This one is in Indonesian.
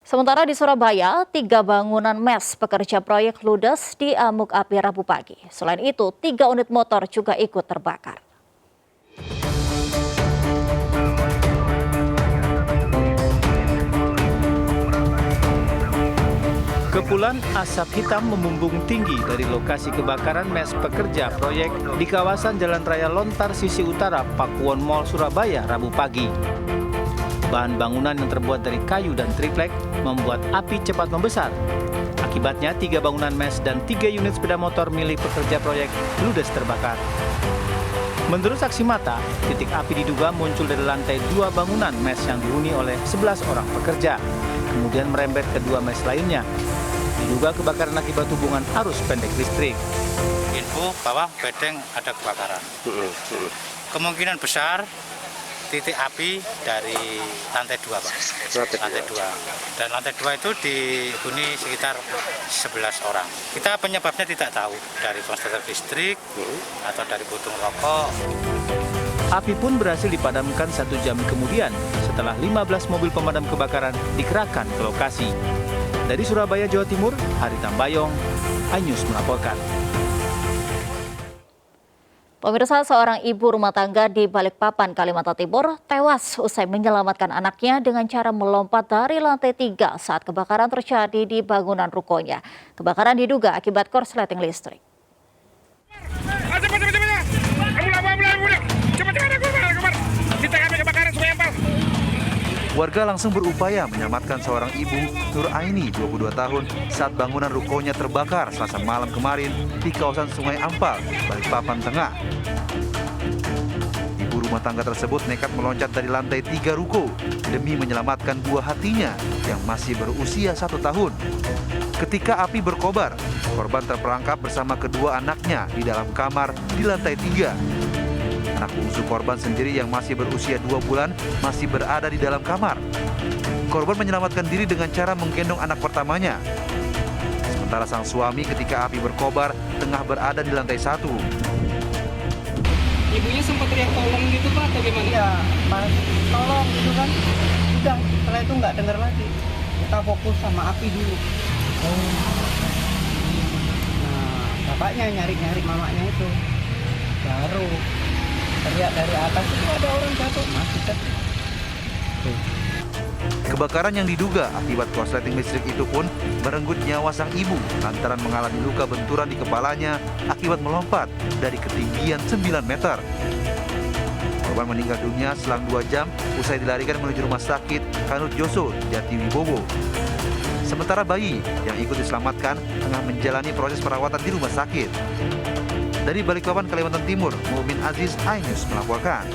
Sementara di Surabaya, 3 bangunan mes pekerja proyek ludes diamuk api Rabu pagi. Selain itu, 3 unit motor juga ikut terbakar. Kepulan asap hitam membumbung tinggi dari lokasi kebakaran mes pekerja proyek di kawasan Jalan Raya Lontar sisi utara Pakuwon Mall Surabaya Rabu pagi. Bahan bangunan yang terbuat dari kayu dan triplek membuat api cepat membesar. Akibatnya 3 bangunan mes dan 3 unit sepeda motor milik pekerja proyek ludes terbakar. Menurut saksi mata, titik api diduga muncul dari lantai 2 bangunan mes yang dihuni oleh 11 orang pekerja, kemudian merembet ke 2 mes lainnya. Diduga kebakaran akibat hubungan arus pendek listrik. Info bahwa bedeng ada kebakaran. Kemungkinan besar titik api dari lantai 2, Pak. Lantai 2. Dan lantai 2 itu dihuni sekitar 11 orang. Kita penyebabnya tidak tahu, dari korsleting listrik atau dari puntung rokok. Api pun berhasil dipadamkan 1 jam kemudian setelah 15 mobil pemadam kebakaran dikerahkan ke lokasi. Dari Surabaya, Jawa Timur, Hari Tambayong, iNews melaporkan. Pemirsa, seorang ibu rumah tangga di Balikpapan, Kalimantan Timur, tewas usai menyelamatkan anaknya dengan cara melompat dari lantai 3 saat kebakaran terjadi di bangunan rukonya. Kebakaran diduga akibat korsleting listrik. Warga langsung berupaya menyelamatkan seorang ibu, Nur Aini, 22 tahun, saat bangunan rukonya terbakar Selasa malam kemarin di kawasan Sungai Ampal, Balikpapan Tengah. Ibu rumah tangga tersebut nekat meloncat dari lantai 3 ruko demi menyelamatkan buah hatinya yang masih berusia 1 tahun. Ketika api berkobar, korban terperangkap bersama kedua anaknya di dalam kamar di lantai 3. Anak bungsu korban sendiri yang masih berusia 2 bulan masih berada di dalam kamar. Korban menyelamatkan diri dengan cara menggendong anak pertamanya. Sementara sang suami ketika api berkobar tengah berada di lantai 1. Ibunya sempat teriak tolong gitu Pak atau gimana? Iya, Mas, tolong gitu kan. Udah, setelah itu nggak dengar lagi. Kita fokus sama api dulu. Nah, bapaknya nyari-nyari mamanya itu. Baru teriak dari atas itu ada orang jatuh, masih jatuh. Kebakaran yang diduga akibat korsleting listrik itu pun merenggut nyawa sang ibu lantaran mengalami luka benturan di kepalanya akibat melompat dari ketinggian 9 meter. Korban meninggal dunia selang 2 jam usai dilarikan menuju rumah sakit Kanut Joso, Jatiwibowo. Sementara bayi yang ikut diselamatkan tengah menjalani proses perawatan di rumah sakit. Dari Balikpapan, Kalimantan Timur, Mumin Aziz, iNews melaporkan.